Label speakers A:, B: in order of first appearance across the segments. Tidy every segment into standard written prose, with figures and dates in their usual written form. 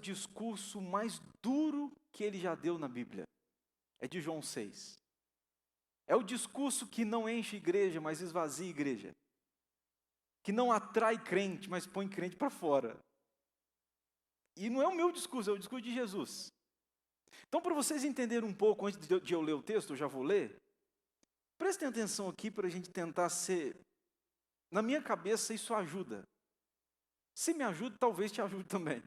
A: discurso mais duro que ele já deu na Bíblia. É de João 6. É o discurso que não enche igreja, mas esvazia igreja. Que não atrai crente, mas põe crente para fora. E não é o meu discurso, é o discurso de Jesus. Então, para vocês entenderem um pouco, antes de eu ler o texto, eu já vou ler. Prestem atenção aqui para a gente tentar ser... Na minha cabeça, isso ajuda. Se me ajuda, talvez te ajude também.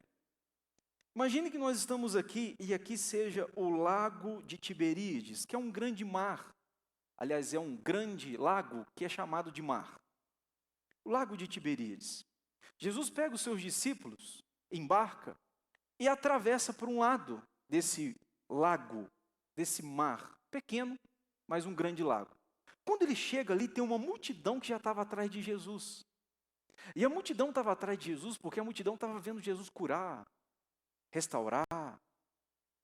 A: Imagine que nós estamos aqui, e aqui seja o lago de Tiberíades, que é um grande mar. Aliás, é um grande lago que é chamado de mar. O lago de Tiberíades. Jesus pega os seus discípulos, embarca, e atravessa por um lado desse lago, desse mar, pequeno, mas um grande lago. Quando ele chega ali, tem uma multidão que já estava atrás de Jesus. E a multidão estava atrás de Jesus porque a multidão estava vendo Jesus curar, restaurar,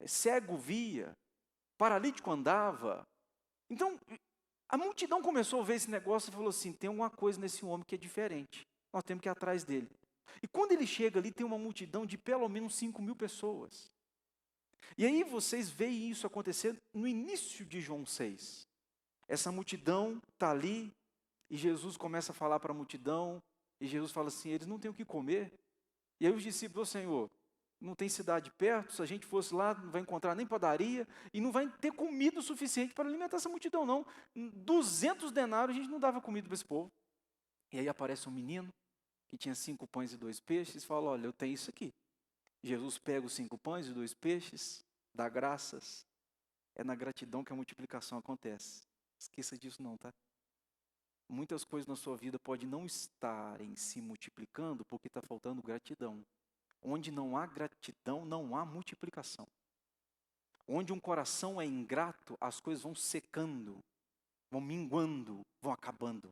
A: cego via, paralítico andava. Então, a multidão começou a ver esse negócio e falou assim, tem alguma coisa nesse homem que é diferente. Nós temos que ir atrás dele. E quando ele chega ali, tem uma multidão de pelo menos 5.000 pessoas. E aí vocês veem isso acontecer no início de João 6. Essa multidão está ali, e Jesus começa a falar para a multidão, e Jesus fala assim, eles não têm o que comer. E aí os discípulos, Senhor, não tem cidade perto, se a gente fosse lá, não vai encontrar nem padaria, e não vai ter comida o suficiente para alimentar essa multidão, não. 200 denários a gente não dava comida para esse povo. E aí aparece um menino, que tinha 5 pães e 2 peixes, e fala, olha, eu tenho isso aqui. Jesus pega os 5 pães e 2 peixes, dá graças. É na gratidão que a multiplicação acontece. Esqueça disso não, tá? Muitas coisas na sua vida podem não estarem se multiplicando porque está faltando gratidão. Onde não há gratidão, não há multiplicação. Onde um coração é ingrato, as coisas vão secando, vão minguando, vão acabando.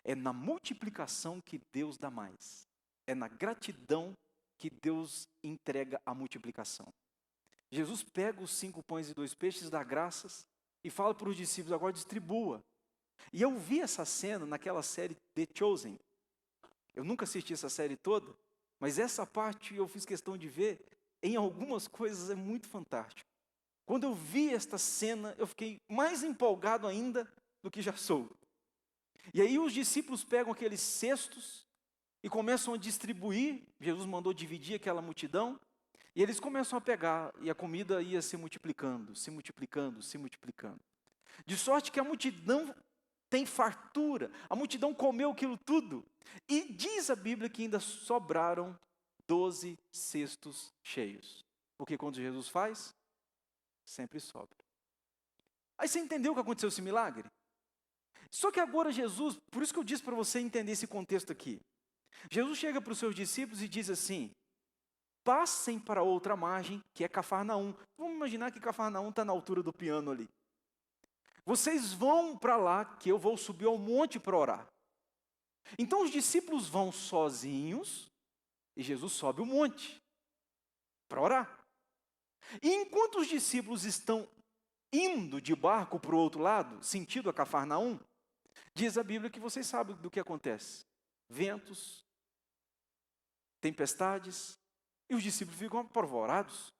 A: É na multiplicação que Deus dá mais. É na gratidão que Deus entrega a multiplicação. Jesus pega os 5 pães e 2 peixes, dá graças e fala para os discípulos, agora distribua. E eu vi essa cena naquela série The Chosen. Eu nunca assisti essa série toda, mas essa parte eu fiz questão de ver. Em algumas coisas é muito fantástico. Quando eu vi esta cena, eu fiquei mais empolgado ainda do que já sou. E aí os discípulos pegam aqueles cestos e começam a distribuir. Jesus mandou dividir aquela multidão. E eles começam a pegar, e a comida ia se multiplicando, se multiplicando, se multiplicando. De sorte que a multidão tem fartura, a multidão comeu aquilo tudo. E diz a Bíblia que ainda sobraram 12 cestos cheios. Porque quando Jesus faz, sempre sobra. Aí você entendeu o que aconteceu esse milagre? Só que agora Jesus, por isso que eu disse para você entender esse contexto aqui. Jesus chega para os seus discípulos e diz assim, passem para outra margem, que é Cafarnaum. Vamos imaginar que Cafarnaum está na altura do piano ali. Vocês vão para lá, que eu vou subir ao monte para orar. Então os discípulos vão sozinhos, e Jesus sobe o monte para orar. E enquanto os discípulos estão indo de barco para o outro lado, sentido a Cafarnaum, diz a Bíblia que vocês sabem do que acontece. Ventos, tempestades, e os discípulos ficam apavorados.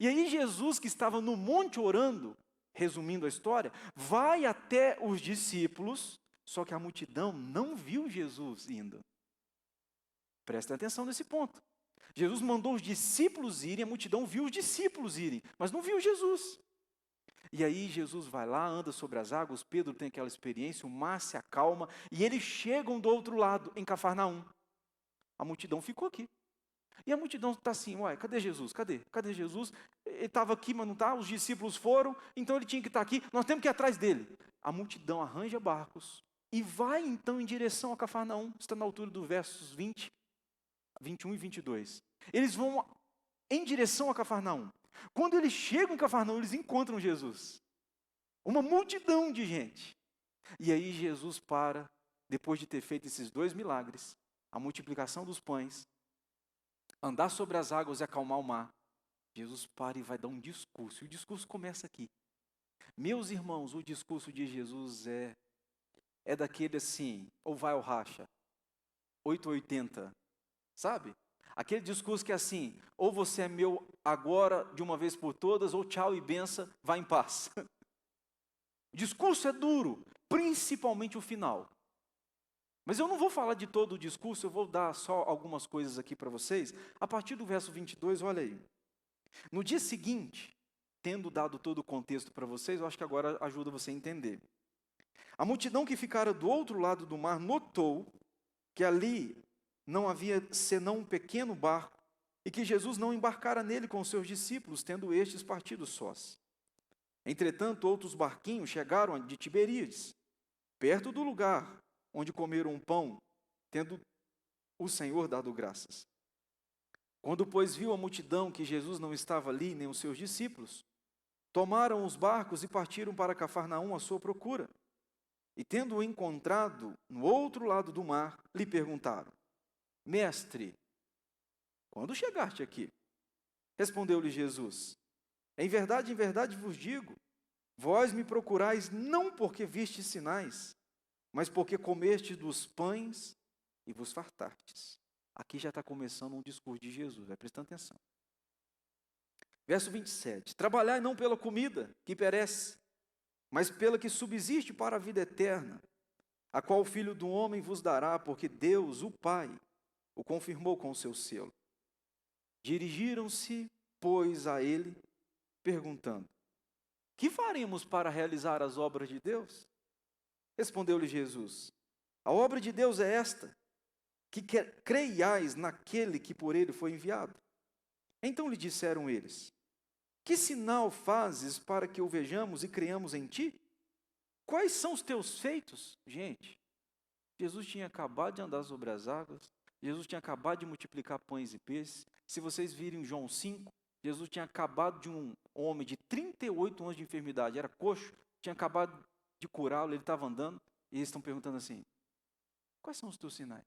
A: E aí Jesus, que estava no monte orando, resumindo a história, vai até os discípulos, só que a multidão não viu Jesus indo. Prestem atenção nesse ponto. Jesus mandou os discípulos irem, a multidão viu os discípulos irem, mas não viu Jesus. E aí Jesus vai lá, anda sobre as águas, Pedro tem aquela experiência, o mar se acalma, e eles chegam do outro lado, em Cafarnaum. A multidão ficou aqui. E a multidão está assim, uai, cadê Jesus? Cadê? Cadê Jesus? Ele estava aqui, mas não está, os discípulos foram, então ele tinha que estar aqui, nós temos que ir atrás dele. A multidão arranja barcos e vai então em direção a Cafarnaum, está na altura dos versos 20, 21 e 22. Eles vão em direção a Cafarnaum. Quando eles chegam em Cafarnaum, eles encontram Jesus. Uma multidão de gente. E aí Jesus para, depois de ter feito esses 2 milagres, a multiplicação dos pães, andar sobre as águas e acalmar o mar, Jesus para e vai dar um discurso. E o discurso começa aqui. Meus irmãos, o discurso de Jesus é daquele assim, ou vai ou racha, 880, sabe? Aquele discurso que é assim, ou você é meu agora, de uma vez por todas, ou tchau e benção, vá em paz. O discurso é duro, principalmente o final. Mas eu não vou falar de todo o discurso, eu vou dar só algumas coisas aqui para vocês. A partir do verso 22, olha aí. No dia seguinte, tendo dado todo o contexto para vocês, eu acho que agora ajuda você a entender. A multidão que ficara do outro lado do mar notou que ali não havia senão um pequeno barco e que Jesus não embarcara nele com os seus discípulos, tendo estes partido sós. Entretanto, outros barquinhos chegaram de Tiberíades, perto do lugar onde comeram um pão, tendo o Senhor dado graças. Quando, pois, viu a multidão que Jesus não estava ali, nem os seus discípulos, tomaram os barcos e partiram para Cafarnaum à sua procura. E tendo-o encontrado no outro lado do mar, lhe perguntaram: Mestre, quando chegaste aqui? Respondeu-lhe Jesus: em verdade vos digo, vós me procurais não porque vistes sinais, mas porque comestes dos pães e vos fartastes. Aqui já está começando um discurso de Jesus, vai prestando atenção. Verso 27. Trabalhai não pela comida que perece, mas pela que subsiste para a vida eterna, a qual o Filho do Homem vos dará, porque Deus, o Pai, o confirmou com o seu selo. Dirigiram-se, pois, a ele, perguntando: que faremos para realizar as obras de Deus? Respondeu-lhe Jesus: a obra de Deus é esta, que creiais naquele que por ele foi enviado. Então lhe disseram eles: que sinal fazes para que o vejamos e creiamos em ti? Quais são os teus feitos? Gente, Jesus tinha acabado de andar sobre as águas, Jesus tinha acabado de multiplicar pães e peixes. Se vocês virem João 5, Jesus tinha acabado de um homem de 38 anos de enfermidade, era coxo, tinha acabado de curá-lo, ele estava andando, e eles estão perguntando assim: quais são os teus sinais?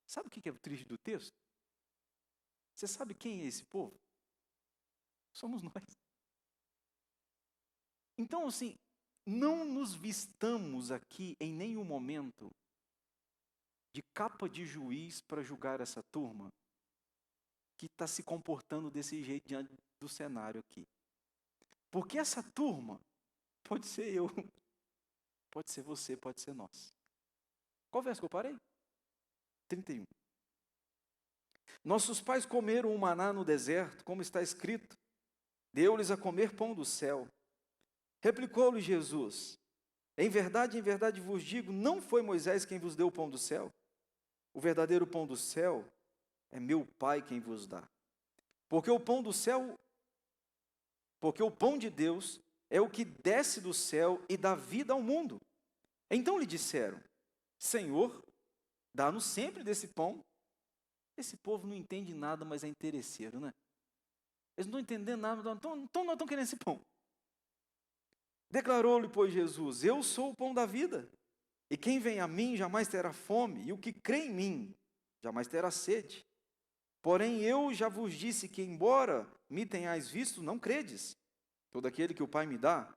A: Sabe o que é o triste do texto? Você sabe quem é esse povo? Somos nós. Então, assim, não nos vistamos aqui em nenhum momento de capa de juiz para julgar essa turma que está se comportando desse jeito diante do cenário aqui. Porque essa turma pode ser eu, pode ser você, pode ser nós. Qual verso que eu parei? 31. Nossos pais comeram o maná no deserto, como está escrito: deu-lhes a comer pão do céu. Replicou-lhe Jesus: em verdade vos digo, não foi Moisés quem vos deu o pão do céu. O verdadeiro pão do céu é meu Pai quem vos dá. Porque o pão do céu, porque o pão de Deus é o que desce do céu e dá vida ao mundo. Então lhe disseram: Senhor, dá-nos sempre desse pão. Esse povo não entende nada, mas é interesseiro, né? Eles não estão entendendo nada, então não estão querendo esse pão. Declarou-lhe, pois, Jesus: eu sou o pão da vida, e quem vem a mim jamais terá fome, e o que crê em mim jamais terá sede. Porém, eu já vos disse que, embora me tenhais visto, não credes. Todo aquele que o Pai me dá,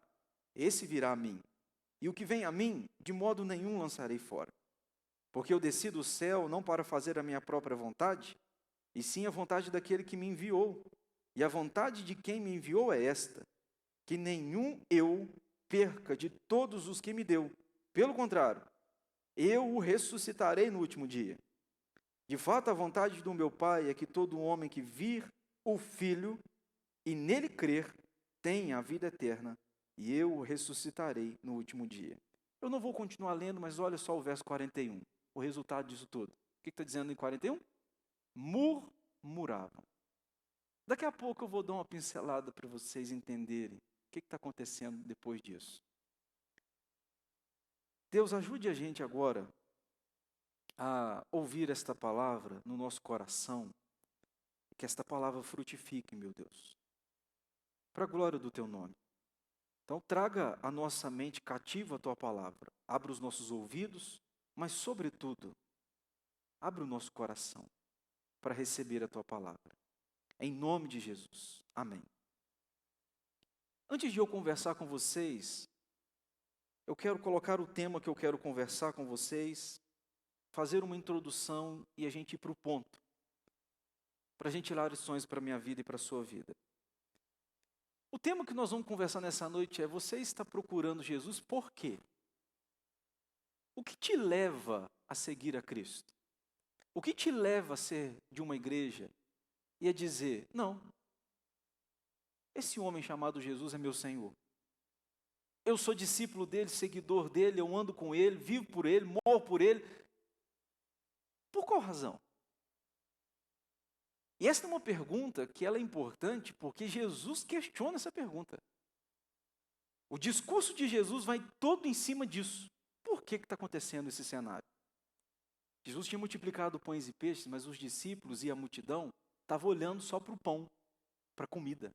A: esse virá a mim. E o que vem a mim, de modo nenhum lançarei fora. Porque eu desci do céu não para fazer a minha própria vontade, e sim a vontade daquele que me enviou. E a vontade de quem me enviou é esta: que nenhum eu perca de todos os que me deu. Pelo contrário, eu o ressuscitarei no último dia. De fato, a vontade do meu Pai é que todo homem que vir o Filho e nele crer tenha a vida eterna, e eu o ressuscitarei no último dia. Eu não vou continuar lendo, mas olha só o verso 41, o resultado disso tudo. O que está dizendo em 41? Murmuravam. Daqui a pouco eu vou dar uma pincelada para vocês entenderem o que está acontecendo depois disso. Deus, ajude a gente agora a ouvir esta palavra no nosso coração, que esta palavra frutifique, meu Deus, para a glória do Teu nome. Então traga a nossa mente cativa a Tua palavra, abra os nossos ouvidos, mas sobretudo, abra o nosso coração para receber a Tua palavra. Em nome de Jesus. Amém. Antes de eu conversar com vocês, eu quero colocar o tema que eu quero conversar com vocês, fazer uma introdução e a gente ir para o ponto, para a gente tirar lições para a minha vida e para a sua vida. O tema que nós vamos conversar nessa noite é: você está procurando Jesus por quê? O que te leva a seguir a Cristo? O que te leva a ser de uma igreja e a dizer: não, esse homem chamado Jesus é meu Senhor. Eu sou discípulo dele, seguidor dele, eu ando com ele, vivo por ele, morro por ele. Por qual razão? E essa é uma pergunta que ela é importante porque Jesus questiona essa pergunta. O discurso de Jesus vai todo em cima disso. Por que está acontecendo esse cenário? Jesus tinha multiplicado pães e peixes, mas os discípulos e a multidão estavam olhando só para o pão, para a comida.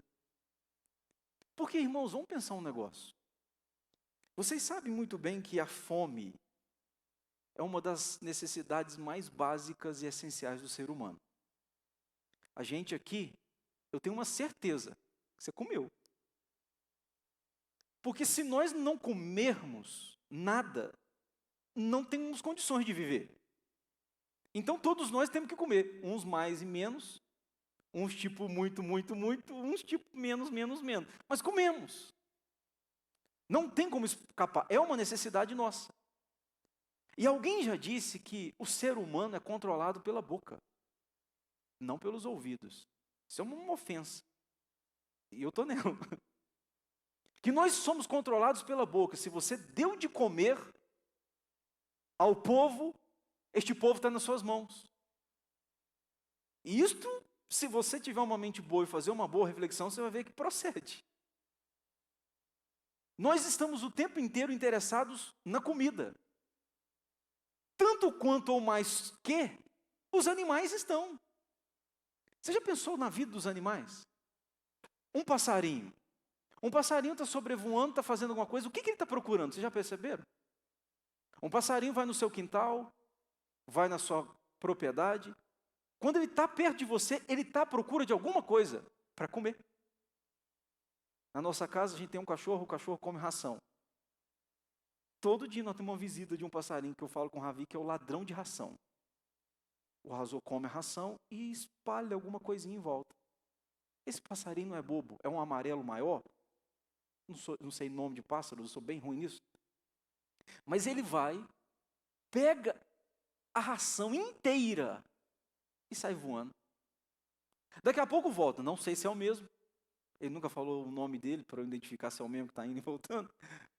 A: Porque, irmãos, vamos pensar um negócio. Vocês sabem muito bem que a fome é uma das necessidades mais básicas e essenciais do ser humano. A gente aqui, eu tenho uma certeza que você comeu. Porque se nós não comermos nada, não temos condições de viver. Então todos nós temos que comer, uns mais e menos, uns tipo muito, muito, muito, uns tipo menos, menos, menos. Mas comemos. Não tem como escapar, é uma necessidade nossa. E alguém já disse que o ser humano é controlado pela boca, não pelos ouvidos. Isso é uma ofensa. E eu estou nela. Que nós somos controlados pela boca. Se você deu de comer ao povo, este povo está nas suas mãos. E isto, se você tiver uma mente boa e fazer uma boa reflexão, você vai ver que procede. Nós estamos o tempo inteiro interessados na comida. Tanto quanto ou mais que os animais estão. Você já pensou na vida dos animais? Um passarinho. Um passarinho está sobrevoando, está fazendo alguma coisa. O que ele está procurando? Vocês já perceberam? Um passarinho vai no seu quintal, vai na sua propriedade. Quando ele está perto de você, ele está à procura de alguma coisa para comer. Na nossa casa, a gente tem um cachorro, o cachorro come ração. Todo dia nós temos uma visita de um passarinho que eu falo com o Ravi, que é o ladrão de ração. O Razô come a ração e espalha alguma coisinha em volta. Esse passarinho não é bobo, é um amarelo maior. Não sei nome de pássaro, eu sou bem ruim nisso. Mas ele vai, pega a ração inteira e sai voando. Daqui a pouco volta, não sei se é o mesmo. Ele nunca falou o nome dele para eu identificar se é o mesmo que está indo e voltando.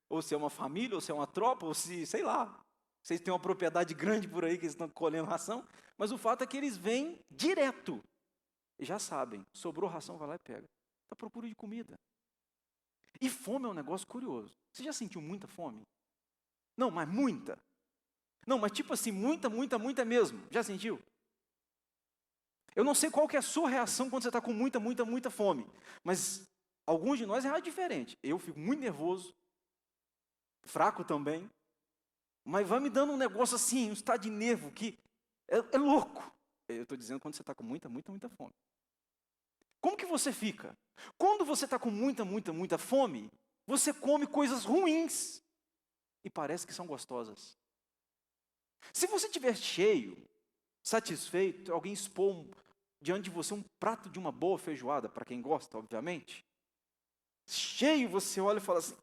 A: Ou se é uma família, ou se é uma tropa, ou se, sei lá. Vocês têm uma propriedade grande por aí que eles estão colhendo ração. Mas o fato é que eles vêm direto. E já sabem, sobrou ração, vai lá e pega. Está à procura de comida. E fome é um negócio curioso. Você já sentiu muita fome? Não, mas muita. Não, mas tipo assim, muita, muita, muita mesmo. Já sentiu? Eu não sei qual que é a sua reação quando você está com muita, muita, muita fome. Mas alguns de nós é diferente. Eu fico muito nervoso, fraco também. Mas vai me dando um negócio assim, um estado de nervo que é louco. Eu estou dizendo quando você está com muita, muita, muita fome. Como que você fica? Quando você está com muita, muita, muita fome, você come coisas ruins e parece que são gostosas. Se você estiver cheio, satisfeito, alguém expor diante de você um prato de uma boa feijoada, para quem gosta, obviamente. Cheio, você olha e fala assim,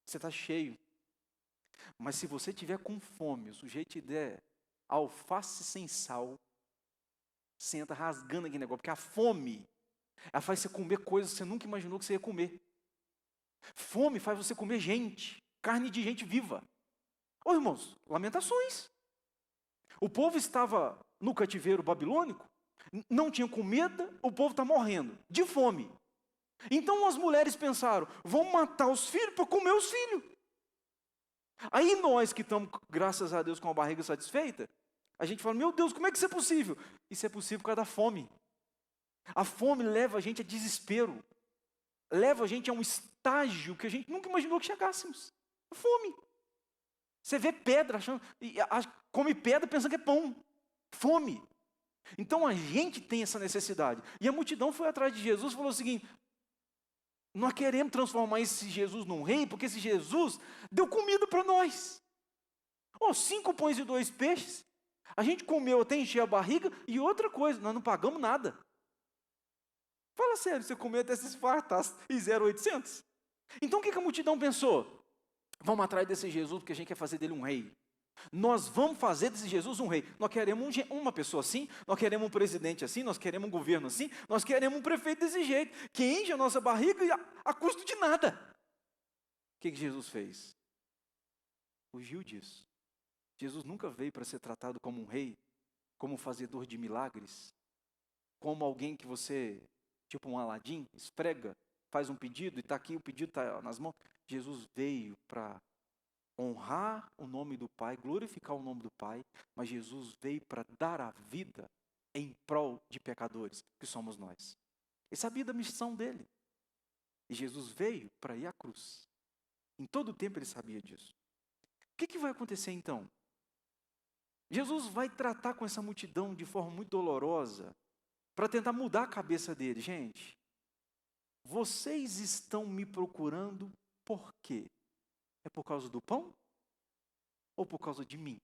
A: você está cheio. Mas se você tiver com fome, o sujeito te der alface sem sal, você entra rasgando aquele negócio, porque a fome, ela faz você comer coisas que você nunca imaginou que você ia comer. Fome faz você comer gente, carne de gente viva. Ô irmãos, lamentações. O povo estava no cativeiro babilônico, não tinha comida, o povo está morrendo de fome. Então as mulheres pensaram, vamos matar os filhos para comer os filhos. Aí nós que estamos, graças a Deus, com a barriga satisfeita, a gente fala, meu Deus, como é que isso é possível? Isso é possível por causa da fome. A fome leva a gente a desespero. Leva a gente a um estágio que a gente nunca imaginou que chegássemos. A fome. Você vê pedra, come pedra pensando que é pão. Fome. Então a gente tem essa necessidade. E a multidão foi atrás de Jesus e falou o seguinte, nós queremos transformar esse Jesus num rei, porque esse Jesus deu comida para nós. Oh, 5 pães e 2 peixes. A gente comeu até encher a barriga e outra coisa, nós não pagamos nada. Fala sério, você comeu até se esfartar e 0,800? Então o que a multidão pensou? Vamos atrás desse Jesus porque a gente quer fazer dele um rei. Nós vamos fazer desse Jesus um rei. Nós queremos uma pessoa assim, nós queremos um presidente assim, nós queremos um governo assim, nós queremos um prefeito desse jeito, que enche a nossa barriga a custo de nada. O que Jesus fez? Fugiu disso. Jesus nunca veio para ser tratado como um rei, como um fazedor de milagres, como alguém que você, tipo um Aladim, esfrega, faz um pedido e está aqui, o pedido está nas mãos. Jesus veio para honrar o nome do Pai, glorificar o nome do Pai, mas Jesus veio para dar a vida em prol de pecadores, que somos nós. Ele sabia da missão dele. E Jesus veio para ir à cruz. Em todo o tempo ele sabia disso. O que vai acontecer então? Jesus vai tratar com essa multidão de forma muito dolorosa, para tentar mudar a cabeça dele. Gente, vocês estão me procurando por quê? É por causa do pão? Ou por causa de mim?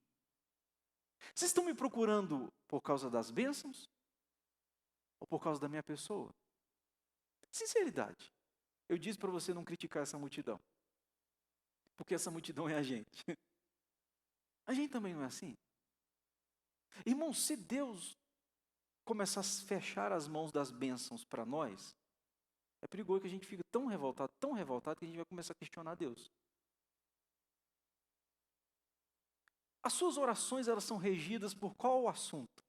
A: Vocês estão me procurando por causa das bênçãos? Ou por causa da minha pessoa? Sinceridade. Eu disse para você não criticar essa multidão. Porque essa multidão é a gente. A gente também não é assim? Irmão, se Deus começar a fechar as mãos das bênçãos para nós, é perigoso que a gente fique tão revoltado, que a gente vai começar a questionar Deus. As suas orações, elas são regidas por qual assunto?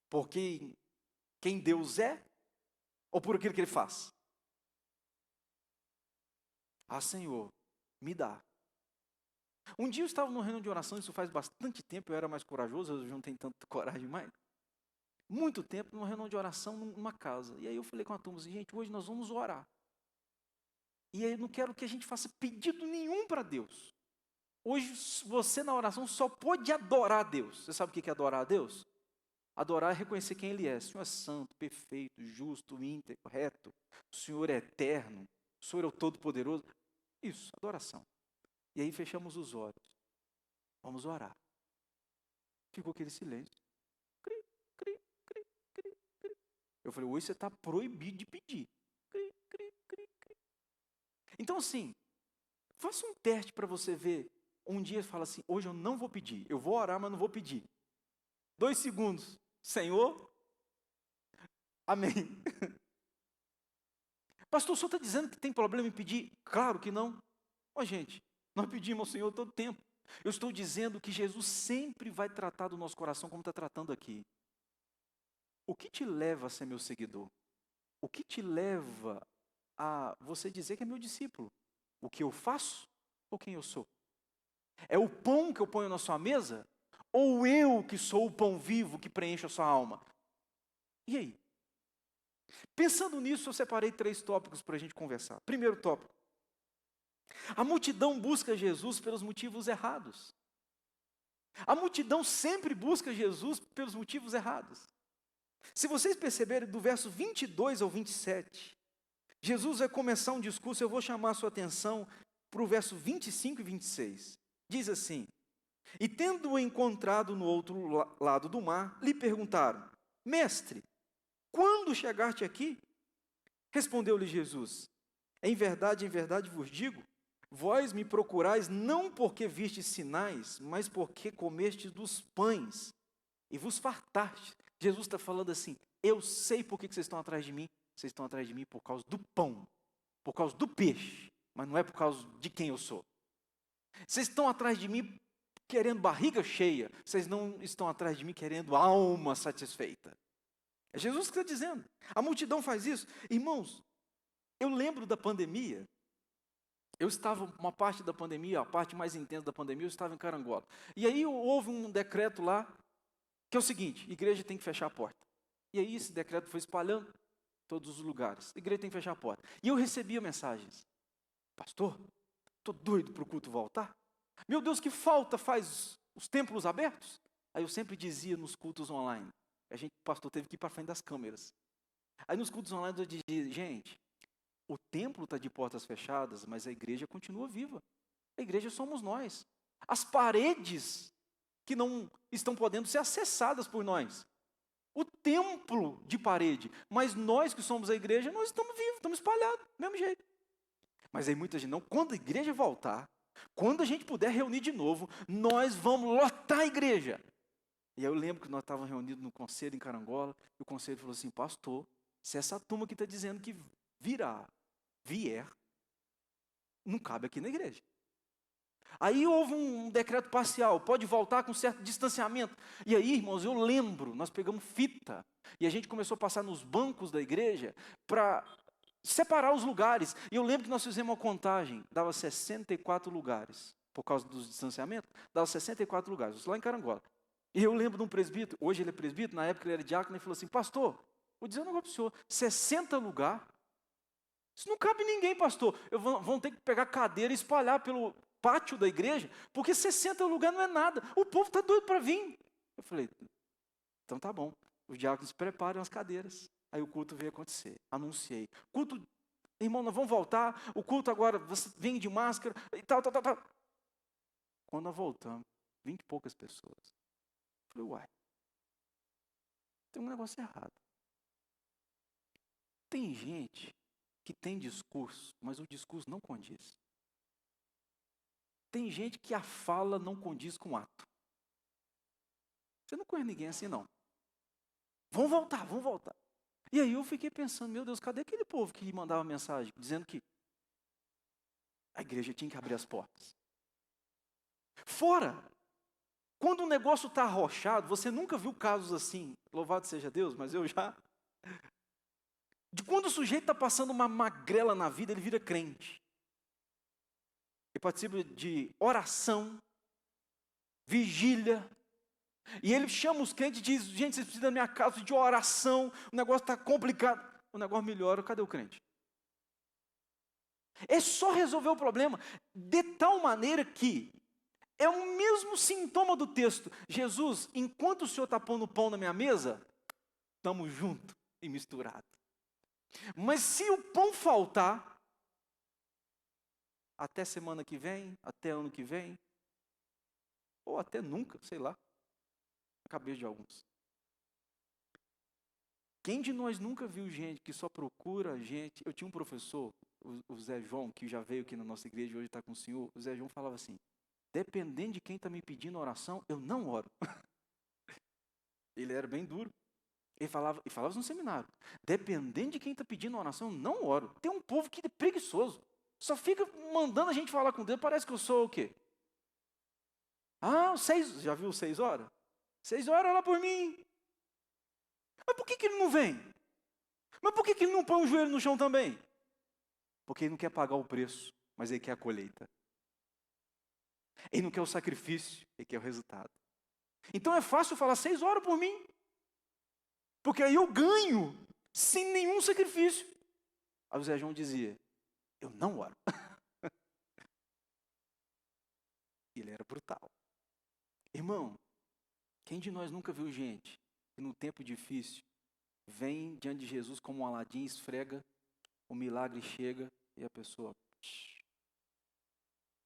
A: Por quem Deus é? Ou por aquilo que Ele faz? Ah, Senhor, me dá. Um dia eu estava numa reunião de oração, isso faz bastante tempo, eu era mais corajoso, eu não tenho tanta coragem mais. Muito tempo, numa reunião de oração, numa casa. E aí eu falei com a turma assim, gente, hoje nós vamos orar. E aí eu não quero que a gente faça pedido nenhum para Deus. Hoje você na oração só pode adorar a Deus. Você sabe o que é adorar a Deus? Adorar é reconhecer quem Ele é. O Senhor é santo, perfeito, justo, íntegro, reto. O Senhor é eterno. O Senhor é o Todo-Poderoso. Isso, adoração. E aí fechamos os olhos. Vamos orar. Ficou aquele silêncio. Cri, cri, cri, cri, cri. Eu falei, hoje você está proibido de pedir. Cri, cri, cri, cri. Então assim, faça um teste para você ver. Um dia fala assim, hoje eu não vou pedir. Eu vou orar, mas não vou pedir. 2 segundos. Senhor, amém. Pastor, o senhor está dizendo que tem problema em pedir? Claro que não. Ó, gente, nós pedimos ao Senhor todo tempo. Eu estou dizendo que Jesus sempre vai tratar do nosso coração como está tratando aqui. O que te leva a ser meu seguidor? O que te leva a você dizer que é meu discípulo? O que eu faço ou quem eu sou? É o pão que eu ponho na sua mesa? Ou eu que sou o pão vivo que preenche a sua alma? E aí? Pensando nisso, eu separei 3 tópicos para a gente conversar. Primeiro tópico. A multidão busca Jesus pelos motivos errados. A multidão sempre busca Jesus pelos motivos errados. Se vocês perceberem, do verso 22 ao 27, Jesus vai começar um discurso, eu vou chamar a sua atenção para o verso 25 e 26. Diz assim, e tendo-o encontrado no outro lado do mar, lhe perguntaram, mestre, quando chegaste aqui? Respondeu-lhe Jesus, em verdade vos digo, vós me procurais não porque vistes sinais, mas porque comestes dos pães e vos fartastes. Jesus está falando assim, eu sei por que vocês estão atrás de mim. Vocês estão atrás de mim por causa do pão, por causa do peixe, mas não é por causa de quem eu sou. Vocês estão atrás de mim querendo barriga cheia, vocês não estão atrás de mim querendo alma satisfeita. É Jesus que está dizendo. A multidão faz isso. Irmãos, eu lembro da pandemia. Eu estava, uma parte da pandemia, a parte mais intensa da pandemia, eu estava em Carangola. E aí houve um decreto lá, que é o seguinte, a igreja tem que fechar a porta. E aí esse decreto foi espalhando em todos os lugares. A igreja tem que fechar a porta. E eu recebia mensagens. Pastor, estou doido para o culto voltar. Meu Deus, que falta faz os templos abertos? Aí eu sempre dizia nos cultos online. O pastor teve que ir para frente das câmeras. Aí nos cultos online eu dizia, gente, o templo está de portas fechadas, mas a igreja continua viva. A igreja somos nós. As paredes que não estão podendo ser acessadas por nós. O templo de parede. Mas nós que somos a igreja, nós estamos vivos, estamos espalhados, do mesmo jeito. Mas aí muita gente, não, quando a igreja voltar, quando a gente puder reunir de novo, nós vamos lotar a igreja. E aí eu lembro que nós estávamos reunidos no conselho em Carangola, e o conselho falou assim, pastor, se essa turma que está dizendo que vier, não cabe aqui na igreja. Aí houve um decreto parcial, pode voltar com certo distanciamento. E aí, irmãos, eu lembro, nós pegamos fita, e a gente começou a passar nos bancos da igreja para separar os lugares. E eu lembro que nós fizemos uma contagem, dava 64 lugares, por causa do distanciamento, dava 64 lugares, isso lá em Carangola. E eu lembro de um presbítero, hoje ele é presbítero, na época ele era diácono, ele falou assim, pastor, vou dizer um negócio para o senhor, 60 lugares, isso não cabe ninguém, pastor. Vão ter que pegar cadeira e espalhar pelo pátio da igreja, porque 60 lugares não é nada. O povo está doido para vir. Eu falei, então tá bom. Os diáconos preparam as cadeiras. Aí o culto veio acontecer. Anunciei. Culto, irmão, nós vamos voltar. O culto agora, você vem de máscara e tal. Quando nós voltamos, 20 e poucas pessoas. Eu falei, uai, tem um negócio errado. Tem gente que tem discurso, mas o discurso não condiz. Tem gente que a fala não condiz com o ato. Você não conhece ninguém assim, não. Vamos voltar. E aí eu fiquei pensando, meu Deus, cadê aquele povo que mandava mensagem dizendo que a igreja tinha que abrir as portas? Fora! Quando o negócio está arrochado, você nunca viu casos assim, louvado seja Deus, mas eu já. De quando o sujeito está passando uma magrela na vida, ele vira crente. Ele participa de oração, vigília, e ele chama os crentes e diz, gente, vocês precisam da minha casa de oração, o negócio está complicado. O negócio melhora, cadê o crente? É só resolver o problema, de tal maneira que é o mesmo sintoma do texto. Jesus, enquanto o Senhor está pondo pão na minha mesa, estamos juntos e misturados. Mas se o pão faltar, até semana que vem, até ano que vem, ou até nunca, sei lá, na cabeça de alguns. Quem de nós nunca viu gente que só procura gente? Eu tinha um professor, o Zé João, que já veio aqui na nossa igreja e hoje está com o senhor. O Zé João falava assim, dependendo de quem está me pedindo oração, eu não oro. Ele era bem duro. Ele falava no seminário, dependendo de quem está pedindo oração, eu não oro. Tem um povo que é preguiçoso. Só fica mandando a gente falar com Deus, parece que eu sou o quê? Já viu 6 horas? 6 horas lá por mim. Mas por que ele não vem? Mas por que ele não põe o joelho no chão também? Porque ele não quer pagar o preço, mas ele quer a colheita. Ele não quer o sacrifício, ele quer o resultado. Então é fácil falar 6 horas por mim. Porque aí eu ganho sem nenhum sacrifício. Aí o Zé João dizia, eu não oro. Ele era brutal. Irmão, quem de nós nunca viu gente que no tempo difícil vem diante de Jesus como um Aladim, esfrega, o milagre chega e a pessoa...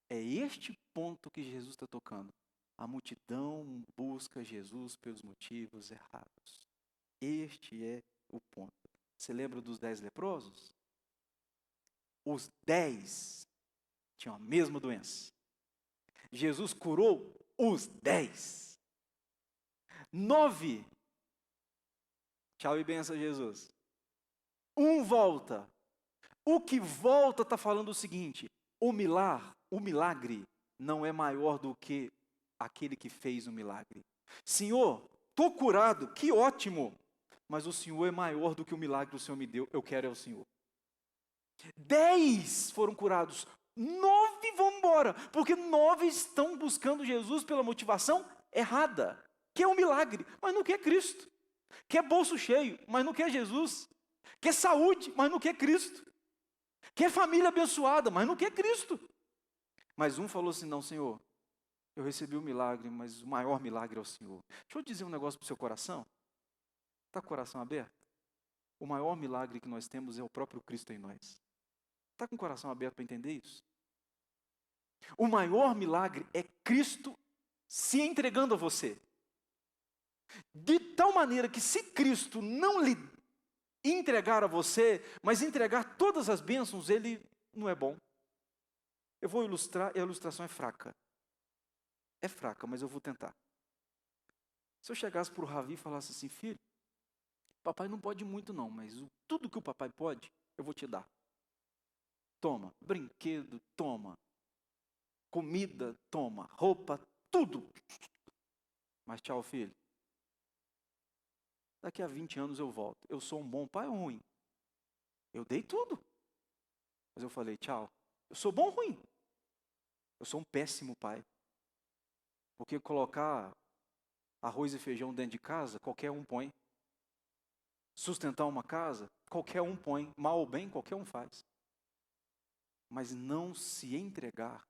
A: É este ponto que Jesus está tocando. A multidão busca Jesus pelos motivos errados. Este é o ponto. Você lembra dos 10 leprosos? Os 10 tinham a mesma doença. Jesus curou os 10. 9. Tchau e benção, Jesus. 1 volta. O que volta está falando o seguinte, o milagre não é maior do que aquele que fez o milagre. Senhor, estou curado, que ótimo. Mas o Senhor é maior do que o milagre que o Senhor me deu, eu quero é o Senhor. 10 foram curados, 9 vão embora, porque 9 estão buscando Jesus pela motivação errada, que é um milagre, mas não quer Cristo. Quer bolso cheio, mas não quer Jesus. Quer saúde, mas não quer Cristo. Quer família abençoada, mas não quer Cristo. Mas um falou assim, não, Senhor, eu recebi o milagre, mas o maior milagre é o Senhor. Deixa eu dizer um negócio para o seu coração. Está com o coração aberto? O maior milagre que nós temos é o próprio Cristo em nós. Está com o coração aberto para entender isso? O maior milagre é Cristo se entregando a você. De tal maneira que se Cristo não lhe entregar a você, mas entregar todas as bênçãos, ele não é bom. Eu vou ilustrar, e a ilustração é fraca. É fraca, mas eu vou tentar. Se eu chegasse para o Ravi e falasse assim, filho, papai não pode muito não, mas tudo que o papai pode, eu vou te dar. Toma, brinquedo, toma. Comida, toma. Roupa, tudo. Mas tchau, filho. Daqui a 20 anos eu volto. Eu sou um bom pai ou ruim? Eu dei tudo. Mas eu falei, tchau. Eu sou bom ou ruim? Eu sou um péssimo pai. Porque colocar arroz e feijão dentro de casa, qualquer um põe. Sustentar uma casa, qualquer um põe. Mal ou bem, qualquer um faz. Mas não se entregar,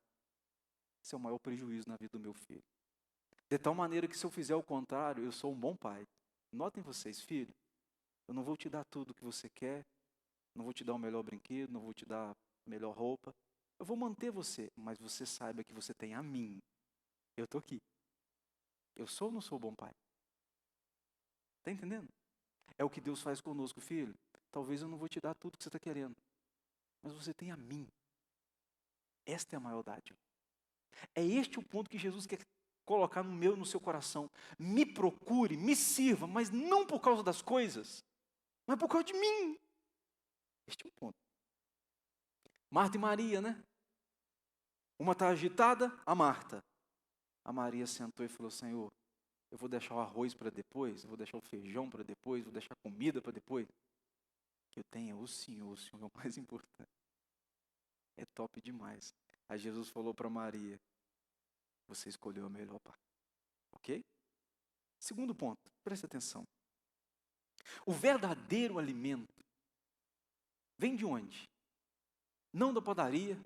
A: esse é o maior prejuízo na vida do meu filho. De tal maneira que se eu fizer o contrário, eu sou um bom pai. Notem vocês, filho, eu não vou te dar tudo o que você quer, não vou te dar o melhor brinquedo, não vou te dar a melhor roupa. Eu vou manter você, mas você saiba que você tem a mim. Eu estou aqui. Eu sou ou não sou bom pai? Está entendendo? É o que Deus faz conosco, filho. Talvez eu não vou te dar tudo que você está querendo, mas você tem a mim. Esta é a maior dádiva. É este o ponto que Jesus quer colocar no meu e no seu coração. Me procure, me sirva, mas não por causa das coisas, mas por causa de mim. Este é o ponto. Marta e Maria, né? Uma está agitada, a Marta. A Maria sentou e falou, Senhor, eu vou deixar o arroz para depois, eu vou deixar o feijão para depois, vou deixar a comida para depois. Que eu tenha o Senhor é o mais importante. É top demais. Aí Jesus falou para Maria, você escolheu a melhor parte. Ok? Segundo ponto, preste atenção. O verdadeiro alimento vem de onde? Não da padaria,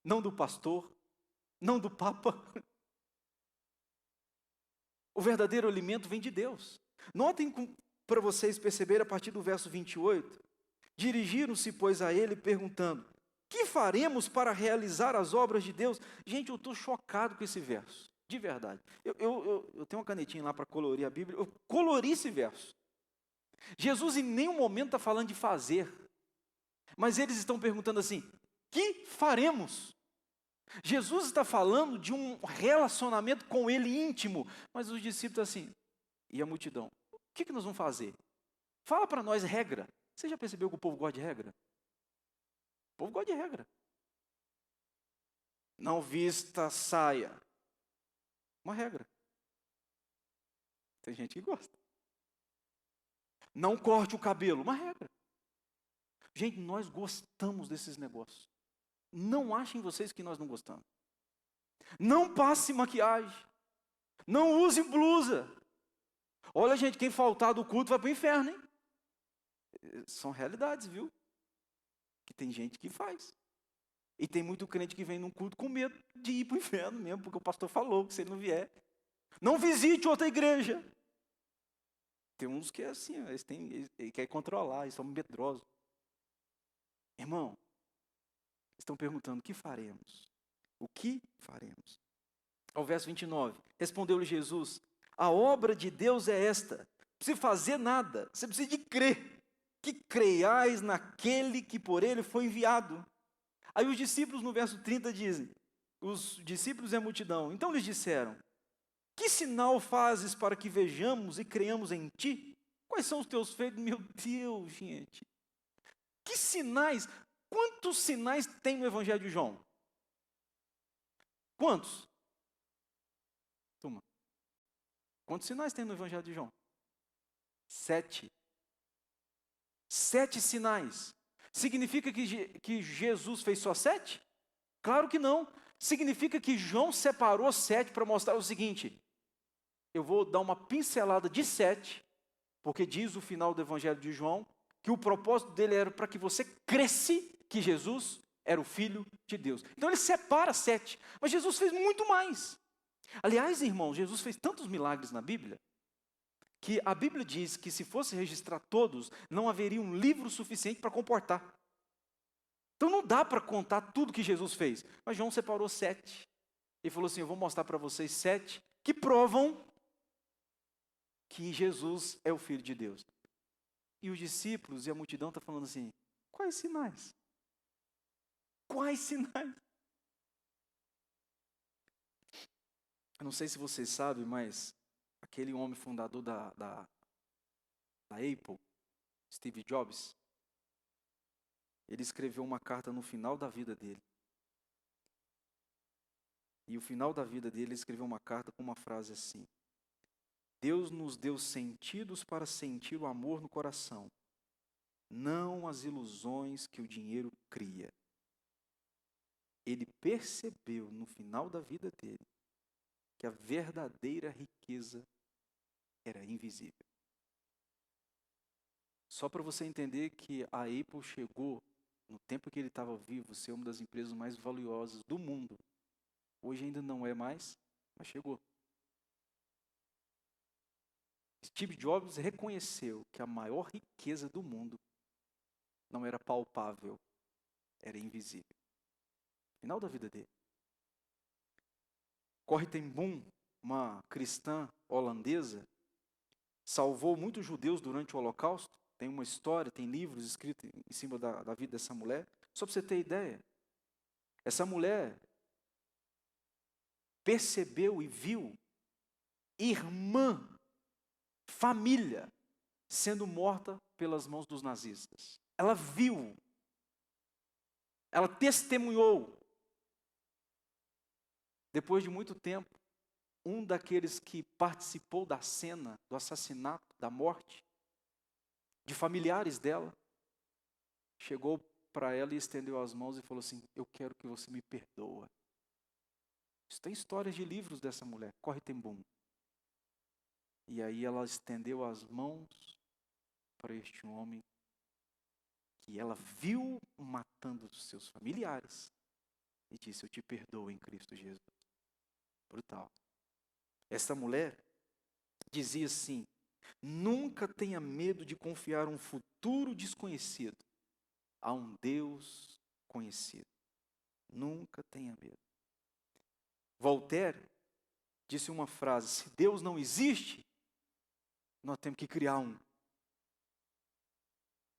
A: não do pastor, não do papa. O verdadeiro alimento vem de Deus. Notem para vocês perceberem a partir do verso 28. Dirigiram-se, pois, a ele perguntando, que faremos para realizar as obras de Deus? Gente, eu estou chocado com esse verso. De verdade. Eu tenho uma canetinha lá para colorir a Bíblia. Eu colori esse verso. Jesus em nenhum momento está falando de fazer. Mas eles estão perguntando assim, que faremos? Jesus está falando de um relacionamento com ele íntimo. Mas os discípulos assim, e a multidão, o que nós vamos fazer? Fala para nós regra. Você já percebeu que o povo gosta de regra? O povo gosta de regra. Não vista saia. Uma regra. Tem gente que gosta. Não corte o cabelo. Uma regra. Gente, nós gostamos desses negócios. Não achem vocês que nós não gostamos. Não passe maquiagem. Não use blusa. Olha, gente, quem faltar do culto vai para o inferno, hein? São realidades, viu? Que tem gente que faz. E tem muito crente que vem num culto com medo de ir para o inferno mesmo, porque o pastor falou que se ele não vier. Não visite outra igreja. Tem uns que é assim, eles querem controlar, eles são medrosos. Irmão, estão perguntando, o que faremos? O que faremos? Ao verso 29, respondeu-lhe Jesus, a obra de Deus é esta, não precisa fazer nada, você precisa de crer, que creiais naquele que por ele foi enviado. Aí os discípulos no verso 30 dizem, os discípulos e a multidão, então lhes disseram, que sinal fazes para que vejamos e creiamos em ti? Quais são os teus feitos? Meu Deus, gente. Que sinais? Quantos sinais tem no Evangelho de João? Quantos? Toma. Quantos sinais tem no Evangelho de João? 7. 7 sinais. Significa que Jesus fez só 7? Claro que não. Significa que João separou 7 para mostrar o seguinte. Eu vou dar uma pincelada de 7, porque diz o final do Evangelho de João, que o propósito dele era para que você cresce que Jesus era o Filho de Deus. Então ele separa 7, mas Jesus fez muito mais. Aliás, irmãos, Jesus fez tantos milagres na Bíblia, que a Bíblia diz que se fosse registrar todos, não haveria um livro suficiente para comportar. Então não dá para contar tudo que Jesus fez. Mas João separou 7. Ele falou assim, eu vou mostrar para vocês 7 que provam que Jesus é o Filho de Deus. E os discípulos e a multidão estão falando assim, quais sinais? Quais sinais? Eu não sei se vocês sabem, mas aquele homem fundador da Apple, Steve Jobs, ele escreveu uma carta no final da vida dele. E o final da vida dele, ele escreveu uma carta com uma frase assim: Deus nos deu sentidos para sentir o amor no coração, não as ilusões que o dinheiro cria. Ele percebeu no final da vida dele que a verdadeira riqueza era invisível. Só para você entender que a Apple chegou, no tempo que ele estava vivo, ser uma das empresas mais valiosas do mundo. Hoje ainda não é mais, mas chegou. Steve Jobs reconheceu que a maior riqueza do mundo não era palpável, era invisível. Final da vida dele. Corrie ten Boom, uma cristã holandesa, salvou muitos judeus durante o Holocausto. Tem uma história, tem livros escritos em cima da vida dessa mulher. Só para você ter ideia, essa mulher percebeu e viu irmã, família, sendo morta pelas mãos dos nazistas. Ela viu, ela testemunhou. Depois de muito tempo, um daqueles que participou da cena do assassinato, da morte, de familiares dela, chegou para ela e estendeu as mãos e falou assim, eu quero que você me perdoa. Isso tem histórias de livros dessa mulher, Corrie ten Boom. E aí ela estendeu as mãos para este homem que ela viu matando os seus familiares e disse, eu te perdoo em Cristo Jesus. Brutal. Essa mulher dizia assim, nunca tenha medo de confiar um futuro desconhecido a um Deus conhecido. Nunca tenha medo. Voltaire disse uma frase, se Deus não existe, nós temos que criar um.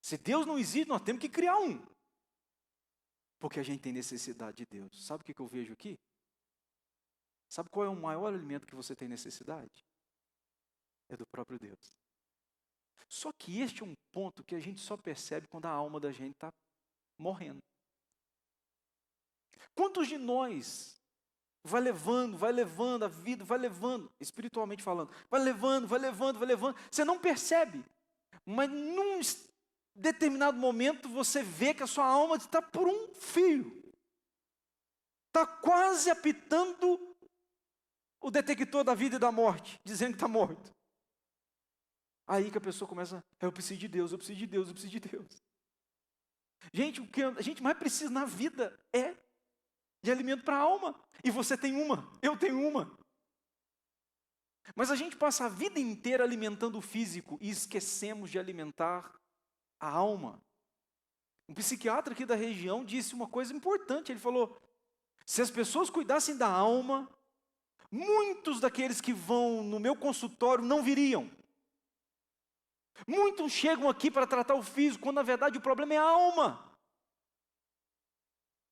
A: Se Deus não existe, nós temos que criar um. Porque a gente tem necessidade de Deus. Sabe o que eu vejo aqui? Sabe qual é o maior alimento que você tem necessidade? É do próprio Deus. Só que este é um ponto que a gente só percebe quando a alma da gente está morrendo. Quantos de nós vai levando a vida, vai levando, espiritualmente falando, vai levando, você não percebe, mas num determinado momento você vê que a sua alma está por um fio, está quase apitando o detector da vida e da morte, dizendo que está morto. Aí que a pessoa começa, eu preciso de Deus, eu preciso de Deus, eu preciso de Deus. Gente, o que a gente mais precisa na vida é de alimento para a alma. E você tem uma, eu tenho uma. Mas a gente passa a vida inteira alimentando o físico e esquecemos de alimentar a alma. Um psiquiatra aqui da região disse uma coisa importante. Ele falou, se as pessoas cuidassem da alma, muitos daqueles que vão no meu consultório não viriam. Muitos chegam aqui para tratar o físico, quando na verdade o problema é a alma.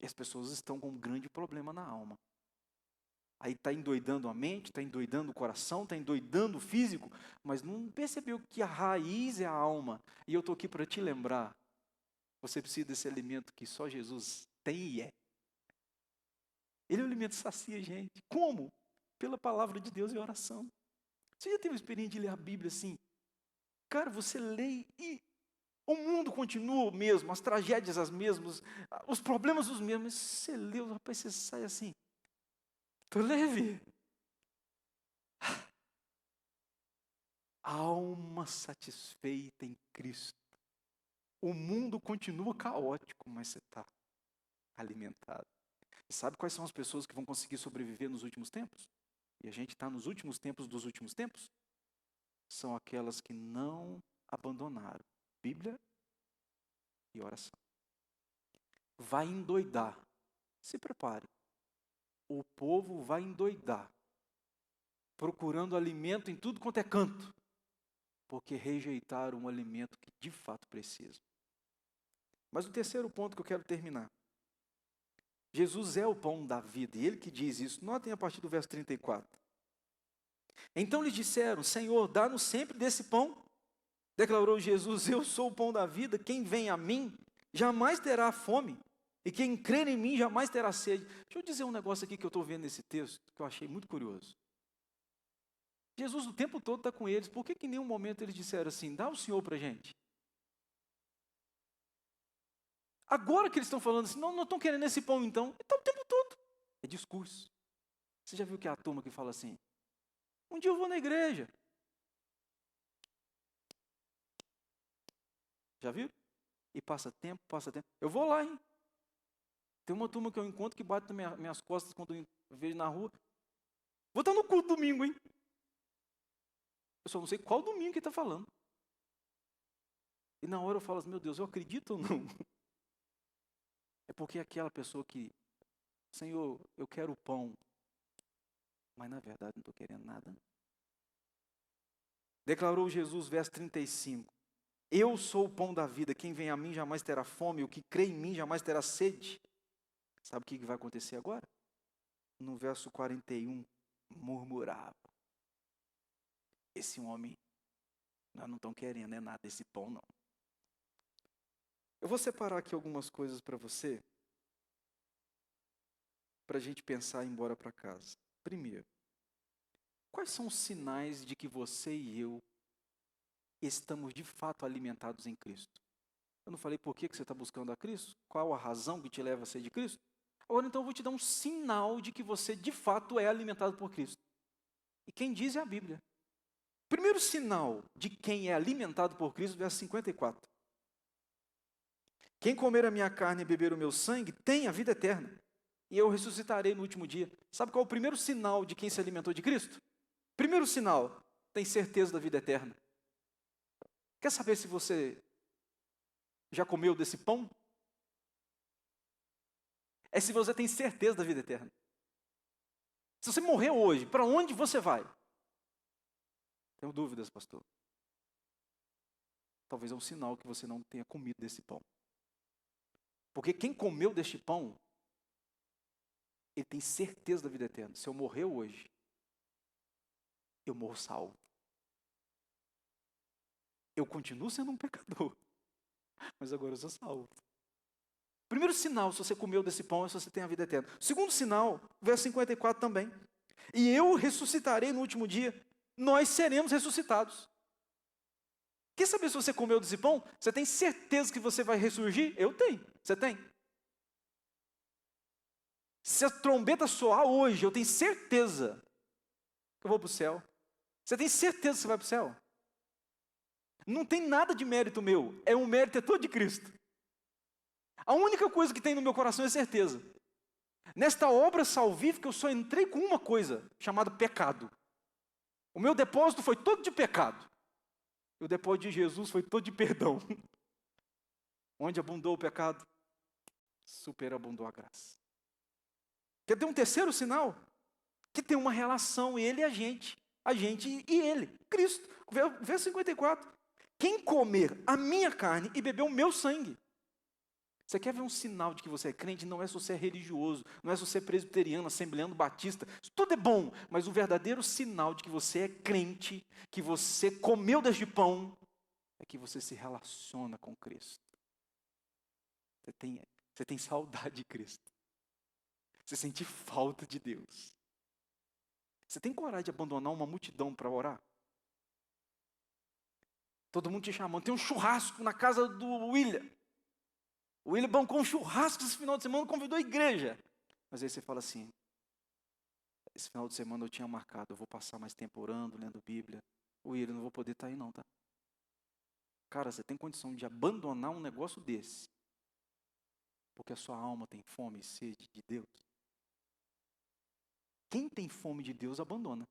A: E as pessoas estão com um grande problema na alma. Aí está endoidando a mente, está endoidando o coração, está endoidando o físico, mas não percebeu que a raiz é a alma. E eu estou aqui para te lembrar, você precisa desse alimento que só Jesus tem e é. Ele é o alimento que sacia a gente. Como? Pela palavra de Deus e oração. Você já teve a experiência de ler a Bíblia assim? Cara, você lê e o mundo continua o mesmo, as tragédias as mesmas, os problemas os mesmos. Você lê, rapaz, você sai assim. Estou leve. Alma satisfeita em Cristo. O mundo continua caótico, mas você está alimentado. E sabe quais são as pessoas que vão conseguir sobreviver nos últimos tempos? E a gente está nos últimos tempos dos últimos tempos? São aquelas que não abandonaram Bíblia e oração. vai endoidar. Se prepare. O povo vai endoidar, procurando alimento em tudo quanto é canto, porque rejeitaram um alimento que de fato precisam. Mas o terceiro ponto que eu quero terminar. Jesus é o pão da vida, e ele que diz isso. Notem a partir do verso 34. Então lhes disseram: Senhor, dá-nos sempre desse pão. Declarou Jesus: eu sou o pão da vida, quem vem a mim jamais terá fome, e quem crer em mim jamais terá sede. Deixa eu dizer um negócio aqui que eu estou vendo nesse texto, que eu achei muito curioso. Jesus o tempo todo está com eles, por que em nenhum momento eles disseram assim: dá o Senhor para a gente? Agora que eles estão falando assim, não estão querendo esse pão então o tempo todo. É discurso. Você já viu que é a turma que fala assim: um dia eu vou na igreja. Já viu? E passa tempo. Eu vou lá, hein? Tem uma turma que eu encontro que bate nas minhas costas quando eu vejo na rua. Vou estar no culto domingo, hein? Eu só não sei qual domingo que está falando. E na hora eu falo assim: meu Deus, eu acredito ou não? É porque é aquela pessoa que, Senhor, eu quero o pão, mas na verdade não estou querendo nada. Declarou Jesus, verso 35. Eu sou o pão da vida, quem vem a mim jamais terá fome, o que crê em mim jamais terá sede. Sabe o que vai acontecer agora? No verso 41, murmurava. Esse homem, nós não estamos querendo nada desse pão, não. Eu vou separar aqui algumas coisas para você, para a gente pensar e ir embora para casa. Primeiro, quais são os sinais de que você e eu estamos de fato alimentados em Cristo? Eu não falei por que você está buscando a Cristo? Qual a razão que te leva a ser de Cristo? Agora então eu vou te dar um sinal de que você de fato é alimentado por Cristo. E quem diz é a Bíblia. Primeiro sinal de quem é alimentado por Cristo, verso 54. Quem comer a minha carne e beber o meu sangue tem a vida eterna, e eu ressuscitarei no último dia. Sabe qual é o primeiro sinal de quem se alimentou de Cristo? Primeiro sinal, tem certeza da vida eterna. Quer saber se você já comeu desse pão? É se você tem certeza da vida eterna. Se você morrer hoje, para onde você vai? Tenho dúvidas, pastor. Talvez é um sinal que você não tenha comido desse pão. Porque quem comeu deste pão, ele tem certeza da vida eterna. Se eu morrer hoje, eu morro salvo. Eu continuo sendo um pecador, mas agora eu sou salvo. Primeiro sinal, se você comeu desse pão, é se você tem a vida eterna. Segundo sinal, verso 54 também. E eu ressuscitarei no último dia. Nós seremos ressuscitados. Quer saber se você comeu desse pão? Você tem certeza que você vai ressurgir? Eu tenho. Você tem? Se a trombeta soar hoje, eu tenho certeza que eu vou para o céu. Você tem certeza que você vai para o céu? Não tem nada de mérito meu. O mérito é todo de Cristo. A única coisa que tem no meu coração é certeza. Nesta obra salvífica eu só entrei com uma coisa, chamada pecado. O meu depósito foi todo de pecado. E o depósito de Jesus foi todo de perdão. Onde abundou o pecado, superabundou a graça. Quer ter um terceiro sinal? Que tem uma relação ele e a gente e ele, Cristo. Verso 54. Quem comer a minha carne e beber o meu sangue. Você quer ver um sinal de que você é crente? Não é só ser religioso, não é só ser presbiteriano, assembleano, batista. Isso tudo é bom, mas o verdadeiro sinal de que você é crente, que você comeu deste pão, é que você se relaciona com Cristo. Você tem saudade de Cristo. Você sente falta de Deus. Você tem coragem de abandonar uma multidão para orar? Todo mundo te chamando. Tem um churrasco na casa do William. O William bancou um churrasco esse final de semana, convidou a igreja. Mas aí você fala assim: esse final de semana eu tinha marcado, eu vou passar mais tempo orando, lendo Bíblia. William, não vou poder estar aí não, tá? Cara, você tem condição de abandonar um negócio desse, porque a sua alma tem fome e sede de Deus? Quem tem fome de Deus, abandona.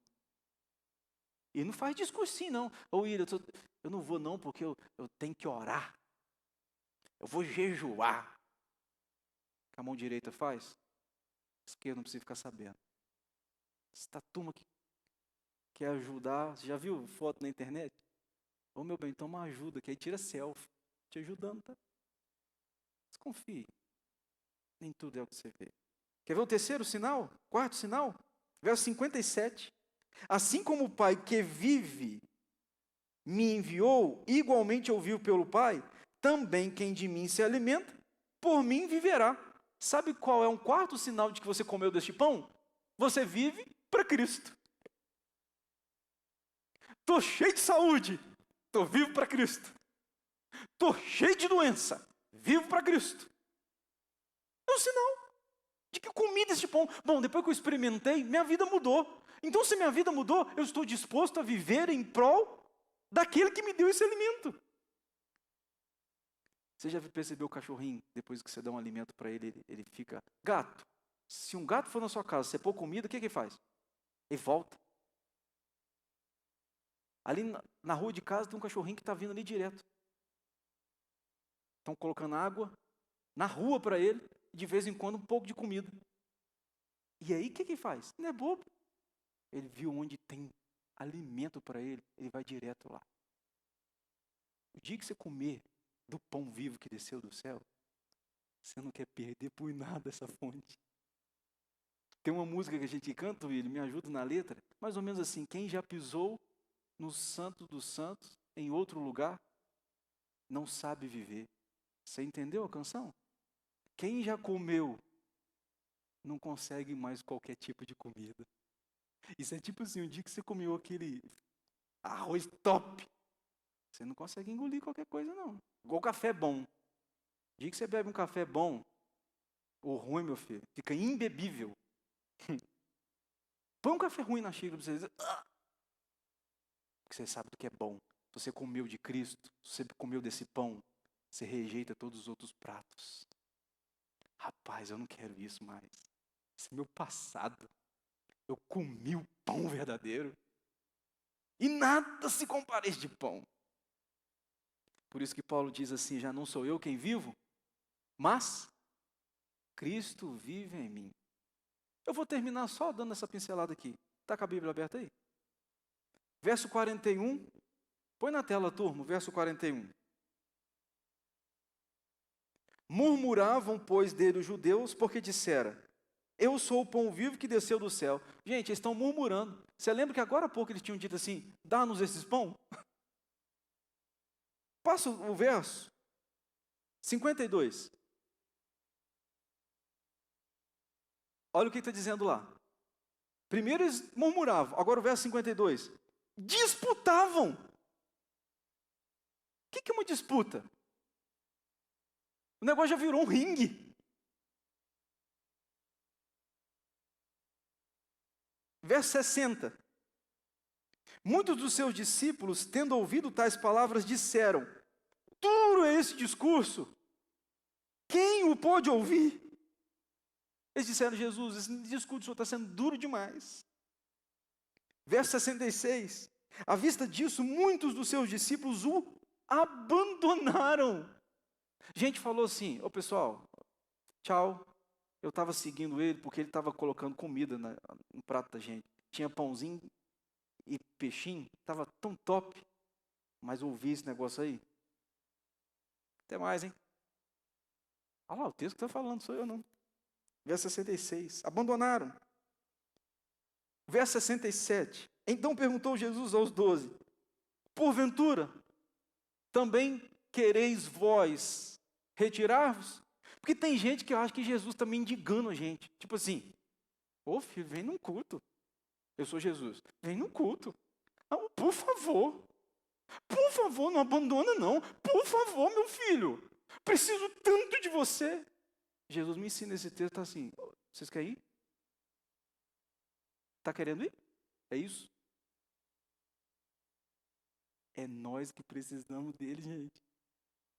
A: E não faz discursinho, não. Ô, William, eu não vou não, porque eu tenho que orar. Eu vou jejuar. que a mão direita faz? A esquerda não precisa ficar sabendo. Essa turma que quer ajudar, você já viu foto na internet? Ô meu bem, toma ajuda, que aí tira selfie. Te ajudando, tá? Desconfie. Nem tudo é o que você vê. Quer ver o terceiro sinal? Quarto sinal? Verso 57. Assim como o Pai que vive me enviou, igualmente eu vivo pelo Pai, também quem de mim se alimenta, por mim viverá. Sabe qual é um quarto sinal de que você comeu deste pão? Você vive para Cristo. Estou cheio de saúde, estou vivo para Cristo. Estou cheio de doença, vivo para Cristo. É um sinal de que eu comi deste pão. Bom, depois que eu experimentei, minha vida mudou. Então, se minha vida mudou, eu estou disposto a viver em prol daquele que me deu esse alimento. Você já percebeu o cachorrinho, depois que você dá um alimento para ele, ele fica... Gato. Se um gato for na sua casa, você pôr comida, o que ele faz? Ele volta. Ali na rua de casa tem um cachorrinho que está vindo ali direto. Estão colocando água na rua para ele, de vez em quando um pouco de comida. E aí o que ele faz? Não é bobo. Ele viu onde tem alimento para ele, ele vai direto lá. O dia que você comer do pão vivo que desceu do céu, você não quer perder por nada essa fonte. Tem uma música que a gente canta, William, me ajuda na letra, mais ou menos assim: quem já pisou no Santo dos Santos, em outro lugar, não sabe viver. Você entendeu a canção? Quem já comeu, não consegue mais qualquer tipo de comida. Isso é tipo assim, um dia que você comeu aquele arroz top, você não consegue engolir qualquer coisa não. Igual café bom. O dia que você bebe um café bom, ou ruim, meu filho, fica imbebível. Põe um café ruim na xícara para você dizer, porque você sabe do que é bom. Se você comeu de Cristo, se você comeu desse pão, você rejeita todos os outros pratos. Rapaz, eu não quero isso mais. Esse é meu passado. Eu comi o pão verdadeiro. E nada se compara a este pão. Por isso que Paulo diz assim, já não sou eu quem vivo, mas Cristo vive em mim. Eu vou terminar só dando essa pincelada aqui. Está com a Bíblia aberta aí? Verso 41. Põe na tela, turma, verso 41. Murmuravam, pois, dele os judeus, porque dissera, eu sou o pão vivo que desceu do céu. Gente, eles estão murmurando. Você lembra que agora há pouco eles tinham dito assim, dá-nos esses pão? Passa o verso 52. Olha o que está dizendo lá. Primeiro eles murmuravam, agora o verso 52. Disputavam. O que é uma disputa? O negócio já virou um ringue. Verso 60. Muitos dos seus discípulos, tendo ouvido tais palavras, disseram, duro é esse discurso, quem o pode ouvir? Eles disseram, Jesus, esse discurso do Senhor está sendo duro demais. Verso 66. À vista disso, muitos dos seus discípulos o abandonaram. Gente falou assim, ô pessoal, tchau. Eu estava seguindo ele porque ele estava colocando comida no prato da gente. Tinha pãozinho e peixinho, estava tão top. Mas ouvi esse negócio aí. Até mais, hein? Olha lá, o texto que está falando, sou eu não. Verso 66. Abandonaram. Verso 67. Então perguntou Jesus aos 12. Porventura, também quereis vós retirar-vos? Porque tem gente que acha que Jesus está mendigando a gente. Tipo assim, ô filho, vem num culto. Eu sou Jesus. Vem num culto. Não, por favor. Por favor, não abandona não. Por favor, meu filho. Preciso tanto de você. Jesus me ensina esse texto assim. Vocês querem ir? Está querendo ir? É isso? É nós que precisamos dele, gente.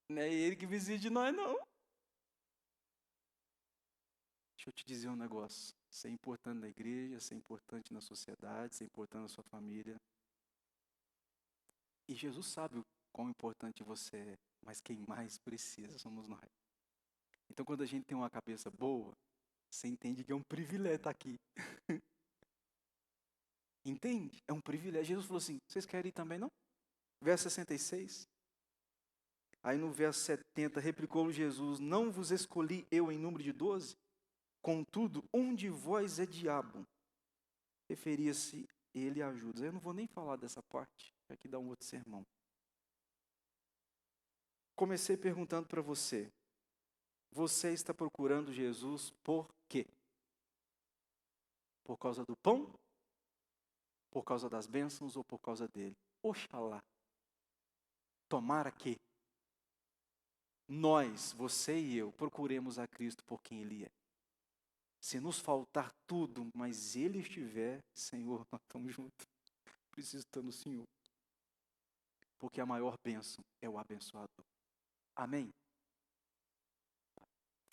A: Não é ele que precisa de nós, não. Deixa eu te dizer um negócio. Isso é importante na igreja, isso é importante na sociedade, isso é importante na sua família. E Jesus sabe o quão importante você é, mas quem mais precisa somos nós. Então, quando a gente tem uma cabeça boa, você entende que é um privilégio estar aqui. Entende? É um privilégio. Jesus falou assim, vocês querem ir também, não? Verso 66. Aí no verso 70, replicou Jesus, não vos escolhi eu em número de 12? Contudo, um de vós é diabo. Referia-se ele a Judas. Eu não vou nem falar dessa parte, aqui dá um outro sermão. Comecei perguntando para você, você está procurando Jesus por quê? Por causa do pão? Por causa das bênçãos ou por causa dele? Oxalá. Tomara que nós, você e eu, procuremos a Cristo por quem Ele é. Se nos faltar tudo, mas Ele estiver, Senhor, nós estamos juntos. Preciso estar no Senhor. Porque a maior bênção é o abençoador. Amém?